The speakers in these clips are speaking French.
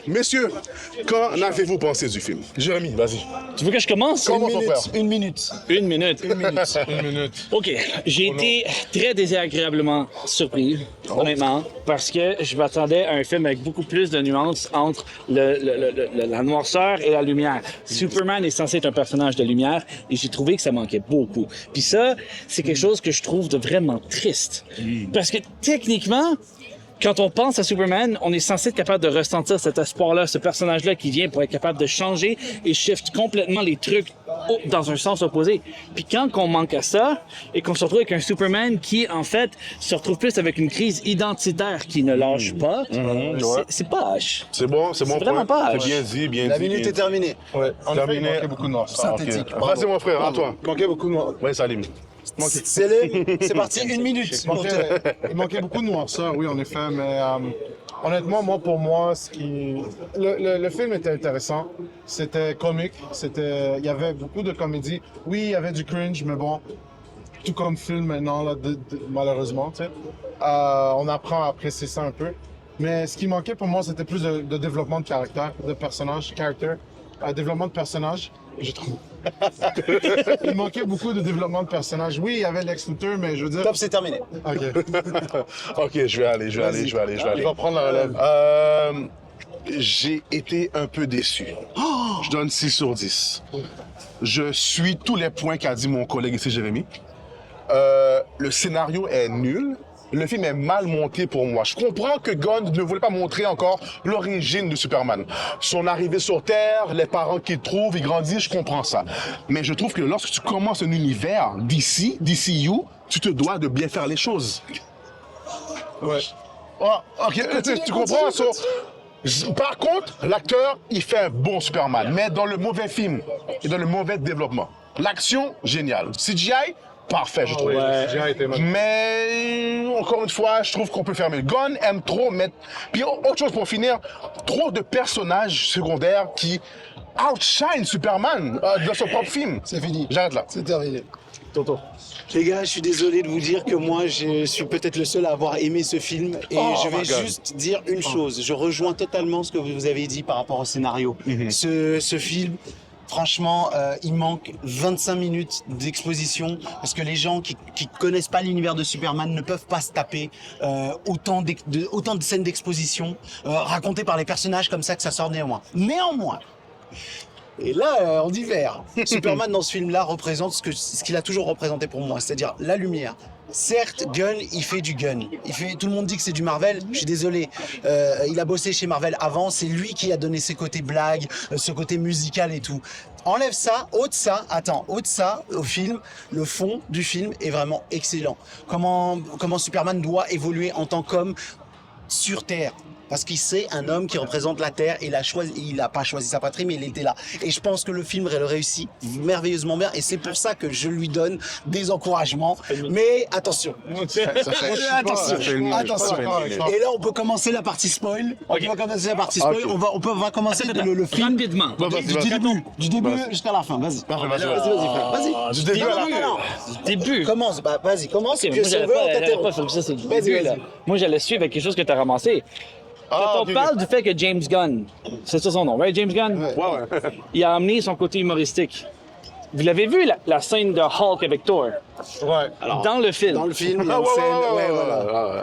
Messieurs, qu'en avez-vous pensé du film? Jérémy, vas-y. Tu veux que je commence? Commence, mon frère. Une minute. Une minute. Une minute. OK. J'ai été très désagréablement surpris, honnêtement, parce que je m'attendais à un film avec beaucoup plus de nuances entre la noirceur et la lumière. Superman est censé être un personnage de lumière et j'ai trouvé que ça manquait beaucoup. Puis ça, c'est quelque chose que je trouve de vraiment triste. Parce que techniquement, quand on pense à Superman, on est censé être capable de ressentir cet espoir-là, ce personnage-là qui vient pour être capable de changer et shift complètement les trucs dans un sens opposé. Puis quand on manque à ça et qu'on se retrouve avec un Superman qui, en fait, se retrouve plus avec une crise identitaire qui ne lâche pas, c'est pas H. C'est bon, c'est bon. Vraiment pas. C'est bien dit, bien dit. La minute est terminée. Ouais, en effet, il Terminé. manquait beaucoup de noir. Synthétique. Ok. Vas-y, mon frère, à toi. Il manquait beaucoup de noir. Oui, Salim. C'est parti, une minute. Il manquait beaucoup de noirceur, oui, en effet, mais honnêtement, pour moi, le film était intéressant. C'était comique, il y avait beaucoup de comédie. Oui, il y avait du cringe, mais bon, tout comme film maintenant, là, malheureusement, tu sais. On apprend à apprécier ça un peu. Mais ce qui manquait pour moi, c'était plus de développement de caractère, de personnage, développement de personnage, je trouve. Il manquait beaucoup de développement de personnages. Oui, il y avait Lex Luthor, mais je veux dire... Top, c'est terminé. OK. Ok, je vais aller. Il va prendre la relève. J'ai été un peu déçu. Je donne 6 sur 10. Je suis tous les points qu'a dit mon collègue ici, Jérémy. Le scénario est nul. Le film est mal monté pour moi. Je comprends que Gunn ne voulait pas montrer encore l'origine de Superman. Son arrivée sur Terre, les parents qu'il trouve, il grandit, je comprends ça. Mais je trouve que lorsque tu commences un univers DCU, tu te dois de bien faire les choses. Ouais. Oh, ok, tu comprends ça? Par contre, l'acteur, il fait un bon Superman, mais dans le mauvais film et dans le mauvais développement. L'action, génial. CGI, parfait, je trouve. Mais encore une fois, je trouve qu'on peut fermer. Gunn aime trop mettre. Puis autre chose pour finir, trop de personnages secondaires qui outshine Superman dans son propre film. C'est fini. J'arrête là. C'est terminé. Toto. Les gars, je suis désolé de vous dire que moi, je suis peut-être le seul à avoir aimé ce film. Et je vais juste dire une chose. Je rejoins totalement ce que vous avez dit par rapport au scénario. Ce film... Franchement, il manque 25 minutes d'exposition parce que les gens qui connaissent pas l'univers de Superman ne peuvent pas se taper autant de scènes d'exposition racontées par les personnages comme ça que ça sort néanmoins. Et là, on divers. Superman dans ce film-là représente ce qu'il a toujours représenté pour moi, c'est-à-dire la lumière. Certes, Gunn, il fait du Gunn. Tout le monde dit que c'est du Marvel. Je suis désolé. Il a bossé chez Marvel avant. C'est lui qui a donné ses côtés blagues, ce côté musical et tout. Enlève ça, ôte ça au film. Le fond du film est vraiment excellent. Comment Superman doit évoluer en tant qu'homme sur Terre. Parce qu'il c'est un homme qui représente la Terre et il n'a pas choisi sa patrie, mais il était là. Et je pense que le film le réussit merveilleusement bien et c'est pour ça que je lui donne des encouragements. Mais attention. Attention. Et là, on peut commencer la partie spoil. On va commencer le film. Rapidement. Du début jusqu'à la fin. Vas-y. Vas-y. Du début à la fin. Début. Commence. Vas-y, commence. Moi, j'allais pas faire ça, c'est le début, là. Moi, j'allais suivre avec quelque chose que tu as ramassé. Quand on parle du fait que James Gunn, c'est ça son nom, right? James Gunn? Ouais. Il a amené son côté humoristique. Vous l'avez vu, la scène de Hulk avec Thor? Ouais. Alors, dans le film. Dans le film, il y a une scène.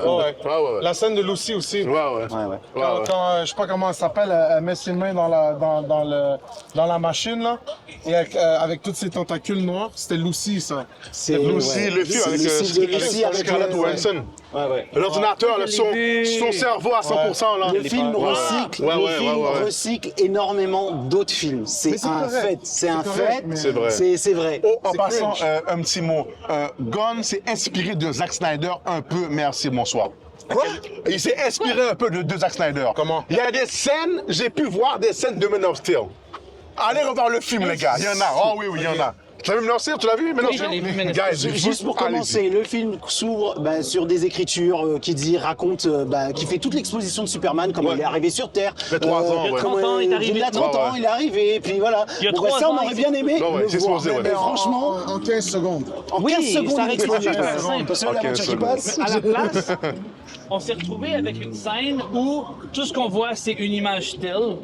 Ouais. La scène de Lucy aussi. Quand je sais pas comment elle s'appelle, elle met ses mains dans la machine là, et avec toutes ses tentacules noirs, c'était Lucy ça. C'est Lucy, le film avec Scarlett Johansson. L'ordinateur, son cerveau à 100% là. Le film recycle énormément d'autres films. C'est un fait. C'est vrai. C'est vrai. Oh, en passant, un petit mot. Gunn s'est inspiré de Zack Snyder un peu. Merci, bonsoir. Quoi? Il s'est inspiré un peu de Zack Snyder. Comment? Il y a des scènes, j'ai pu voir des scènes de Man of Steel. Allez revoir le film, les gars. Il y en a. Oh oui, il y en a. Tu l'as vu Menacir? Tu l'as vu Menacir? Oui, je l'ai vu, Menacir. Guys, il faut- Juste pour allez-y. commencer, le film s'ouvre sur des écritures raconte, qui fait toute l'exposition de Superman, comment il est arrivé sur Terre. Il fait 3 ans, il y a ouais. 30 ans, il est arrivé. Il a 30 ans, Ouais. il est arrivé, et puis voilà. Il y a Bon, 3 ça, on ans, aurait bien aimé Ouais, le c'est voir. supposé, ouais. Mais franchement, En 15 secondes. en Oui, 15 secondes, ça il règle explose. super simple. Parce que En l'aventure 15 qui secondes. passe. À la place, on s'est retrouvé avec une scène où tout ce qu'on voit, c'est une image still.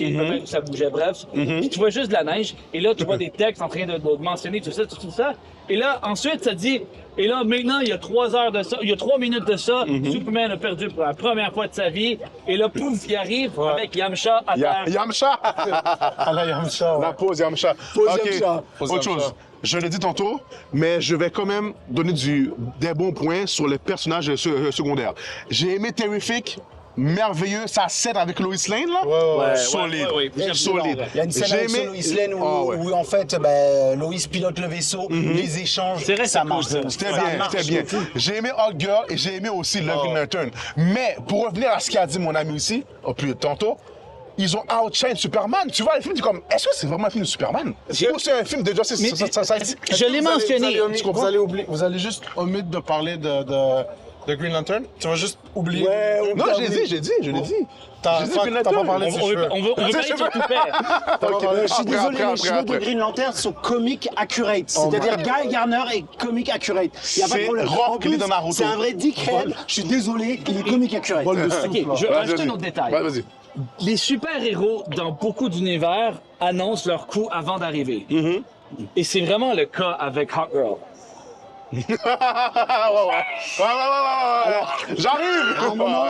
Et peut-être que ça bougeait, bref. Puis tu vois juste de la neige. Et là, tu vois des textes en train de mentionner tout ça, tout ça. Et là, ensuite, ça dit, et là, maintenant, il y a 3 heures de ça, il y a 3 minutes de ça, Superman a perdu pour la première fois de sa vie. Et là, pouf, il arrive avec Yamcha à terre. Yamcha! Ah là, Yamcha, ouais. La pause Yamcha. Pause Ok. Yamcha. Pause Autre Yamcha. chose. Je l'ai dit tantôt, mais je vais quand même donner des bons points sur les personnages secondaires. J'ai aimé Terrific, merveilleux, sa scène avec Lois Lane, là. Ouais, Solide. ouais, ouais. Solide. Il y a une scène J'ai avec aimé- Lois Lane où, Ah ouais. où, en fait Lois pilote le vaisseau, les échanges, C'est vrai, ça c'est marche. cool, ça. C'était Ça bien, marche c'était bien. de fou. J'ai aimé Hot Girl et j'ai aimé aussi Love Green Lantern. Mais pour revenir à ce qu'a dit mon ami ici, plus tantôt, ils ont outshine Superman. Tu vois, le film, tu es comme, est-ce que c'est vraiment un film de Superman? Ou c'est un film de Justice Mais- Society? Je l'ai mentionné. Vous allez juste omettre de parler de Green Lantern. Tu vas juste oublier. Ouais, Non, je l'ai dit. J'ai dit T'as Green pas Lantern. parlé de ses On veut cheveux. parler de son toupet. Ok, Je suis désolé, après, les cheveux de après. Green Lantern sont comic accurate. Oh C'est-à-dire Guy Garner est comic accurate. Il n'y a pas de C'est problème. Rock En plus, Lee dans Naruto. c'est un vrai dickhead. Je suis désolé, il est comic accurate. Ok, je vais rajouter un autre détail. Ouais, vas-y. Les super-héros dans beaucoup d'univers annoncent leur coup avant d'arriver. Et c'est vraiment le cas avec Hot Girl. Ouais. J'arrive! À un moment,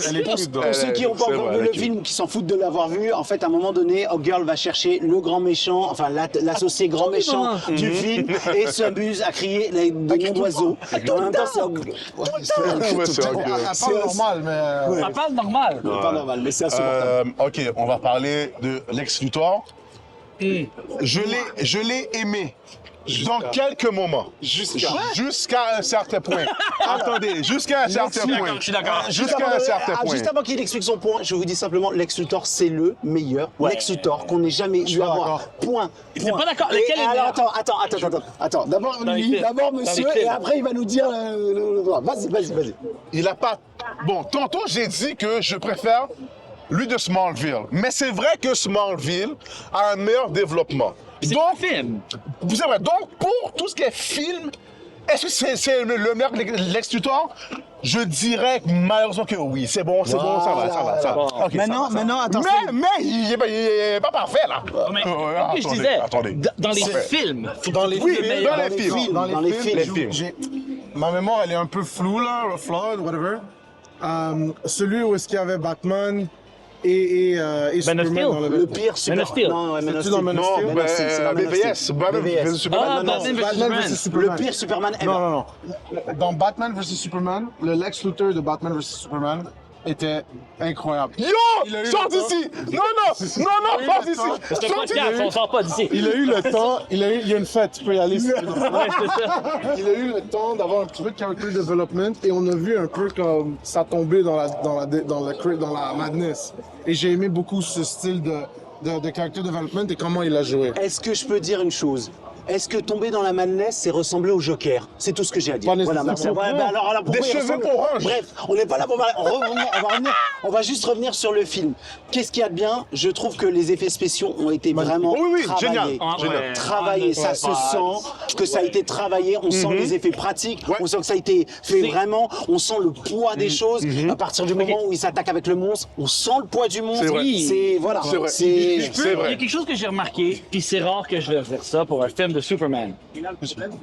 Elle est cute, pour ceux qui n'ont pas C'est encore vrai, vu elle le est cute. film ou qui s'en foutent de l'avoir vu, en fait, à un moment donné, Hot Girl va chercher le grand méchant, enfin l'associé grand méchant du film, et s'amuse à crier des noms d'oiseaux. En même temps, c'est Hot Girl. Ouais, c'est Hot Girl. Elle parle normal, mais. Ça parle normal. Pas normal, mais c'est insupportable. Ok, on va parler de Lex Luthor. Je l'ai aimé. Dans quelques moments. Jusqu'à un certain point. Attendez, jusqu'à un certain point. Je suis d'accord. Jusqu'à un certain point. Juste avant qu'il explique son point, je vous dis simplement, Lex Luthor, c'est le meilleur Lex Luthor qu'on ait jamais eu à voir. d'accord. Point. T'es pas d'accord? Lequel est Alors, meilleur? attends. D'abord Dans les lui, films. d'abord Dans les monsieur, films. et après il va nous dire... Vas-y. Il a pas. Bon, tantôt j'ai dit que je préfère lui de Smallville. Mais c'est vrai que Smallville a un meilleur développement. C'est Donc, un film. c'est vrai. Donc, pour tout ce qui est film, est-ce que c'est le meilleur Lex Luthor? Je dirais que malheureusement que oui. C'est bon, ça va. Bon. Ok, Maintenant, ça va. maintenant, attends. Mais il est pas parfait, là. Mais, Attendez, je disais, attendez. dans les films, faut Dans les trouver films, le meilleur. dans les films. Dans les films. Les films. Ma mémoire, elle est un peu floue, là, flawed, whatever. Celui où est-ce qu'il y avait Batman et Superman Steel. dans Le pire, Man of Steel. Non, ouais, Man of C'est-tu dans Steel. Man of Non, Steel? Man of Steel, c'est dans Man of BVS. Steel. Batman BVS. vs Superman. Ah, non, Batman vs Batman Superman. vs Superman. Le pire Superman ever. Non. Dans Batman vs Superman, le Lex Luthor de Batman vs Superman était incroyable. Yo! Il a eu Sors le temps. d'ici! Non, sors d'ici! C'est Sors pas d'ici! de gaffe, on sort pas d'ici. Il a eu le temps, il y a une fête, tu peux y aller. si tu veux. Ouais, c'est ça. Il a eu le temps d'avoir un petit peu de character development et on a vu un peu comme ça tomber dans la madness. Et j'ai aimé beaucoup ce style de character development et comment il a joué. Est-ce que je peux dire une chose? Est-ce que tomber dans la madness, c'est ressembler au Joker? C'est tout ce que j'ai à dire. Pas Voilà, nécessairement. merci. Ouais, alors, pourquoi Des il cheveux ressemble- orange. Bref, on n'est pas là pour parler. On va juste revenir sur le film. Qu'est-ce qu'il y a de bien? Je trouve que les effets spéciaux ont été vraiment Oui, travaillés. génial. Ah, Génial. ouais. Travaillé, ça se sent que ça a été travaillé, on sent les effets pratiques, Ouais. on sent que ça a été fait C'est- vraiment, on sent le poids des choses. À partir du moment où il s'attaque avec le monstre, on sent le poids du monstre. C'est vrai. C'est voilà, C'est vrai. c'est C'est Il y a vrai. quelque chose que j'ai remarqué, puis c'est rare que je vais faire ça pour un film de Superman.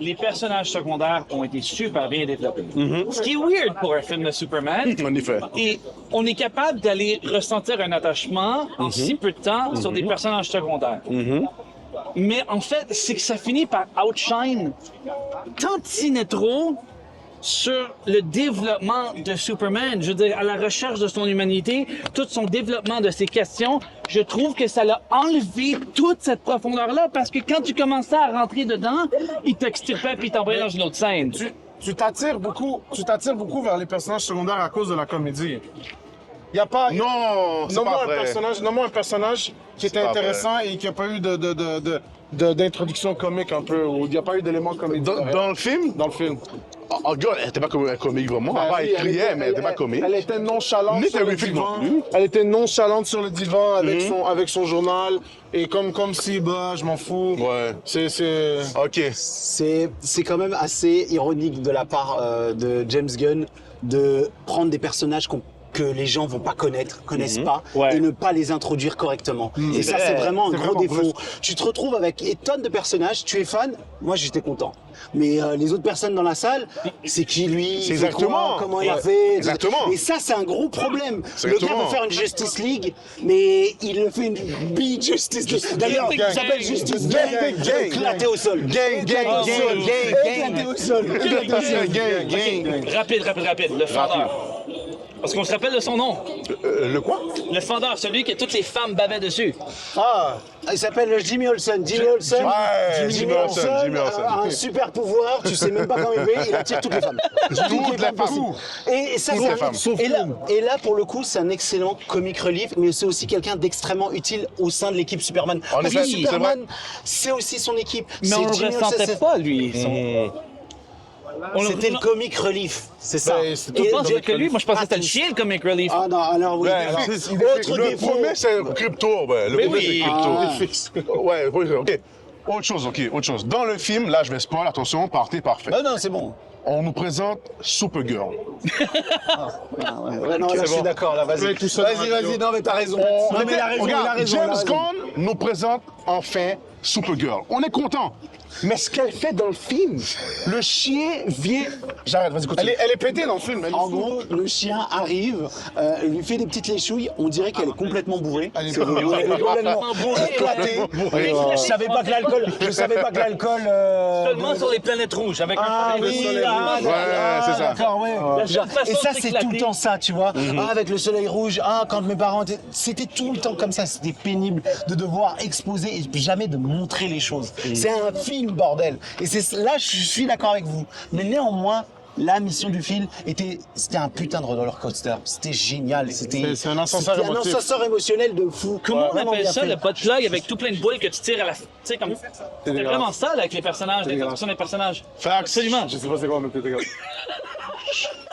Les personnages secondaires ont été super bien développés. Ce qui est weird pour un film de Superman. En effet. Et on est capable d'aller ressentir un attachement en si peu de temps sur des personnages secondaires. Mais en fait, c'est que ça finit par outshine tantiner trop sur le développement de Superman. Je veux dire, à la recherche de son humanité, tout son développement de ses questions, je trouve que ça l'a enlevé toute cette profondeur-là parce que quand tu commençais à rentrer dedans, il t'extirpait puis il t'envoyait dans une autre scène. Tu t'attires beaucoup vers les personnages secondaires à cause de la comédie. Il n'y a pas... Non, c'est Nomme-moi pas vrai. nomme-moi un personnage qui était pas intéressant et qui n'a pas eu d'introduction comique un peu, ou il n'y a pas eu d'éléments comiques. Dans le film? Dans le film. Oh, God, elle était pas comique vraiment. Ben Elle oui, criait, mais elle était pas comique. Elle était nonchalante Ni sur le terrifique divan. non plus. Elle était nonchalante sur le divan avec son journal et comme si bah je m'en fous. Ouais. C'est OK. C'est quand même assez ironique de la part de James Gunn de prendre des personnages que les gens vont pas connaissent pas, Ouais. et ne pas les introduire correctement. Et ça, c'est vraiment un gros défaut. Tu te retrouves avec des tonnes de personnages, tu es fan, moi j'étais content. Mais les autres personnes dans la salle, c'est qui lui, C'est il fait exactement. quoi, comment il a Ouais. fait. Exactement. Et ça, c'est un gros problème. Le gars Exactement. veut faire une Justice League, mais il le fait une Justice League. D'ailleurs, League. ça s'appelle Justice Gang, Gang, gang, éclaté au sol. Gang, gang, Éclaté au gang, sol. gang, Éclaté au sol. Éclaté au sol. Rapide. Le fendeur. Est-ce qu'on se rappelle de son nom? Le quoi? Le fendeur, celui que toutes les femmes bavaient dessus. Ah, il s'appelle Jimmy Olsen. Jimmy Olsen, Ouais, Jimmy Olsen, Jimmy Olsen. a un super pouvoir, tu sais même pas comment il fait, il attire toutes les femmes. Toutes les femmes. possibles. Et ça, Toutes c'est les femmes. et là, pour le coup, c'est un excellent comic relief, mais c'est aussi quelqu'un d'extrêmement utile au sein de l'équipe Superman. En Parce effet, que c'est Superman, c'est aussi son équipe. Mais C'est on le Jimmy ressentait Olsen, pas, lui. C'était le comic relief, c'est ça. Ben, c'est Tu Et- penses que lui, moi je pensais que c'était le chien, le comic relief. Ah non, alors oui. Ben, alors, c'est- autre le défaut. premier, c'est Crypto. Ouais. Le Mais premier, oui. c'est Crypto. Ouais, OK. Autre chose. Dans le film, là, je vais spoil, attention, partez parfait. Non, c'est bon. On nous présente Supergirl. Ouais, non, là, je suis d'accord, là, vas-y. Ouais, tout ça dans la Vas-y, vidéo. non, mais t'as raison. On Non, mais il a raison, il a regarde, raison. il a James raison. Gunn nous présente enfin Supergirl. On est content. Mais ce qu'elle fait dans le film, le chien vient... J'arrête, vas-y, continue. Elle est pétée dans le film. Elle est En fou. gros, le chien arrive, lui fait des petites léchouilles, on dirait qu'elle est complètement bourrée. Elle est C'est vrai, elle est complètement éclatée. Ouais. Je savais pas que l'alcool. Seulement sur les planètes rouges, avec Ah un oui, Ouais, c'est ça. d'accord, ouais. La seule façon Et ça, de c'est s'éclater. tout le temps ça, tu vois. Ah, avec le soleil rouge, ah, quand mes parents étaient... C'était tout le temps comme ça, c'était pénible de devoir exposer et jamais de montrer les choses. C'est un film, bordel. Et là, je suis d'accord avec vous. Mais néanmoins, la mission du film c'était un putain de roller coaster. C'était génial. C'est un ascenseur c'était un émotif. ascenseur émotionnel de fou. Comment on Vraiment appelle bien ça, fait. le pot plug avec tout plein de boules que tu tires à la... Tu sais, comme... C'était dégueulasse. vraiment ça, là, avec les personnages, l'introduction des personnages. Absolument. Je sais pas c'est quoi, mais peut-être.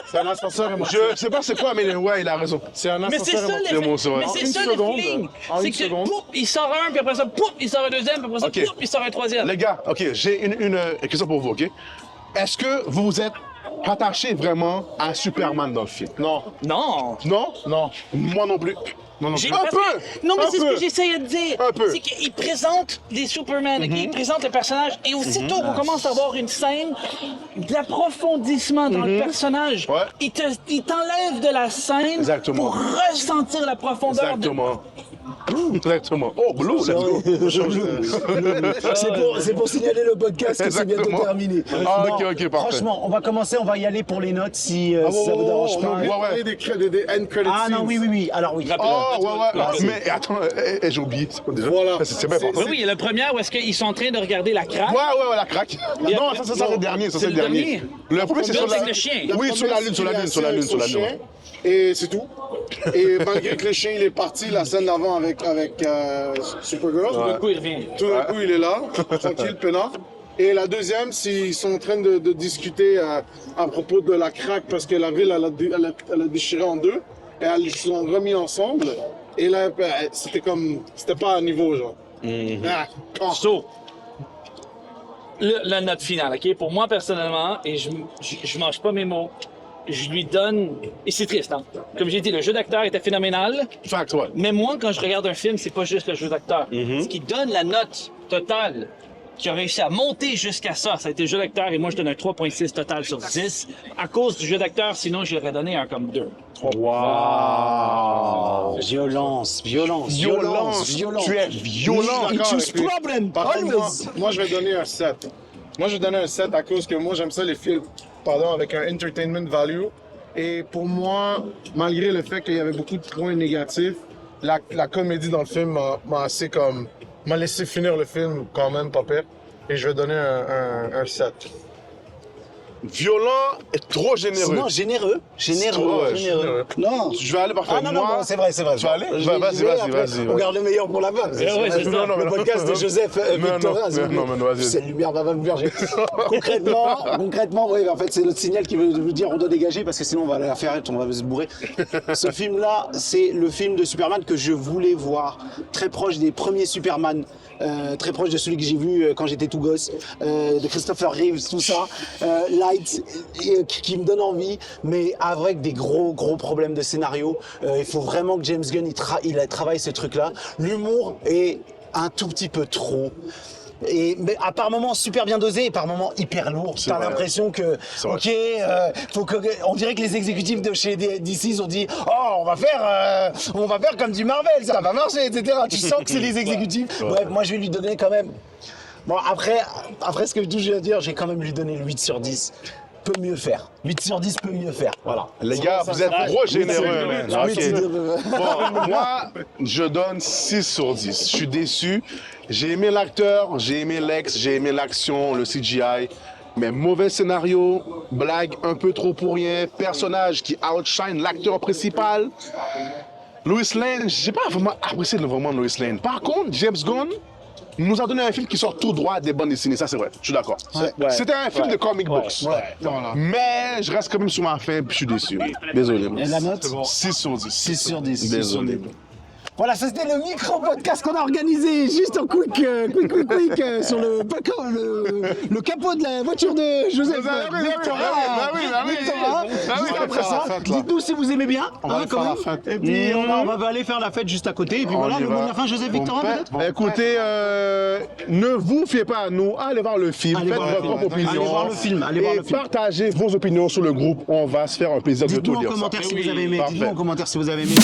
C'est un ascenseur émotif. Je sais pas c'est quoi, mais ouais, il a raison. C'est un Mais c'est ascenseur ça, émotif. C'est bon, c'est vrai. mais En c'est une ça seconde, le feeling. en C'est une que, seconde. pouf, il sort un, puis après ça, pouf, il sort un deuxième, puis après ça, Ok. pouf, il sort un troisième. Les gars, OK, j'ai une question pour vous, OK? Est-ce que vous vous êtes attaché vraiment à Superman dans le film? Non, Non. Non? non. Moi non plus. Non, non. J'ai- Un parce peu. que- Non, mais Un c'est ce peu. que j'essayais de dire. Un peu. C'est qu'il présente des Superman, ok? Il présente le personnage. Et aussitôt qu'on commence à avoir une scène d'approfondissement dans le personnage, Ouais. il t'enlève de la scène Exactement. pour ressentir la profondeur. Exactement. Exactement. Oh, Blue, let's go. C'est pour signaler le podcast que c'est bientôt Exactement. terminé. Ah, Non, ok, parfait. Franchement, on va commencer, on va y aller pour les notes si ça vous dérange pas. ouais, ouais. Des end credit Ah non, scenes. oui. Alors oui. Oh, ouais. Mais attends, j'ai oublié. C'est quoi déjà? Voilà. C'est bien Oui, parfait. oui, il y a le premier où est-ce qu'ils sont en train de regarder la craque. Ouais, la craque. Non, ça c'est le dernier, ça c'est le dernier. Le premier, c'est sur L'autre, la... c'est le chien. Oui, sur la lune, sur la lune, sur la lune, sur la lune. Chien, et c'est tout. Et malgré que le chien il est parti, la scène d'avant avec Supergirl, Tout d'un coup, il revient. tout d'un coup il est là, tranquille, peinard. Et la deuxième, c'est ils sont en train de discuter à propos de la craque parce que la ville elle a déchiré en deux et elles se sont remis ensemble. Et là, c'était pas à niveau genre. Ah, oh. So, la note finale, OK? Pour moi, personnellement, et je mange pas mes mots, je lui donne... Et c'est triste, hein? Comme j'ai dit, le jeu d'acteur était phénoménal, Fact, ouais. mais moi, quand je regarde un film, c'est pas juste le jeu d'acteur. Ce qui donne la note totale, qui a réussi à monter jusqu'à ça, ça a été le jeu d'acteur, et moi, je donne un 3.6 total sur 10. À cause du jeu d'acteur, sinon, je l'aurais donné un comme 2. Violence. Tu es violent. D'accord Choose avec lui. problem, Par contre, always. moi, je vais donner un 7. Moi, je vais donner un 7 à cause que moi, j'aime ça les films, avec un entertainment value. Et pour moi, malgré le fait qu'il y avait beaucoup de points négatifs, la comédie dans le film m'a laissé finir le film quand même pas pire. Et je vais donner un 7. Violent et trop généreux. Non, généreux. Trop, ouais, généreux. Non. Je vais aller parfait. Ah non, non, Moi, non, c'est vrai, c'est vrai. Tu vas aller J'y Vas-y, vais, vas-y, après, vas-y. On garde le meilleur pour la fin. ouais, c'est ça. Non, non, Le mais podcast de Joseph Victorin. s'il vous plaît. non, mais vas-y. C'est lumière va me berger. Concrètement, oui, en fait, c'est notre signal qui veut vous dire on doit dégager parce que sinon on va la faire, on va se bourrer. Ce film-là, c'est le film de Superman que je voulais voir, très proche des premiers Superman. Très proche de celui que j'ai vu quand j'étais tout gosse, de Christopher Reeves, tout ça, light, qui me donne envie, mais avec des gros problèmes de scénario. Il faut vraiment que James Gunn il travaille ce truc-là. L'humour est un tout petit peu trop. Mais à par moments super bien dosé et par moments hyper lourd. T'as vrai. l'impression que, on dirait que les exécutifs de chez DC ont dit, oh, on va faire comme du Marvel, ça va marcher, etc. Tu sens que c'est les exécutifs. Bref, moi je vais lui donner quand même. Bon, après ce que je viens de dire, j'ai quand même lui donné le 8 sur 10. Peut mieux faire. 8 sur 10 peut mieux faire. Voilà. Les gars, vous êtes trop généreux, man. Bon, moi, je donne 6 sur 10. Je suis déçu. J'ai aimé l'acteur, j'ai aimé l'ex, j'ai aimé l'action, le CGI. Mais mauvais scénario, blague un peu trop pour rien, personnage qui outshine l'acteur principal. Lois Lane, j'ai pas vraiment apprécié vraiment Lois Lane. Par contre, James Gunn nous a donné un film qui sort tout droit des bandes dessinées, ça c'est vrai, je suis d'accord. Ouais. C'était un film de comic books. Voilà. Mais je reste quand même sur ma fin, puis je suis déçu. Désolé. Et la note 6 sur 10. 6 sur 10. Désolé. Voilà, ça c'était le micro-podcast qu'on a organisé juste en quick sur le capot de la voiture de Joseph Victorin. Juste après ça, dites-nous si vous aimez bien. On va aller quand faire la même. fête. Et puis on va aller faire la fête juste à côté. Et puis voilà, y le mot va. de la fin, Joseph Victorin peut-être. Écoutez, ne vous fiez pas à nous, allez voir le film, Allez faites voir le votre film. propre opinion. Allez voir le film, allez voir Et le film. partagez vos opinions sur le groupe, on va se faire un plaisir de Dites-nous tout en lire ça. commentaire si vous avez aimé. Parfait. Dites-nous en commentaire si vous avez aimé.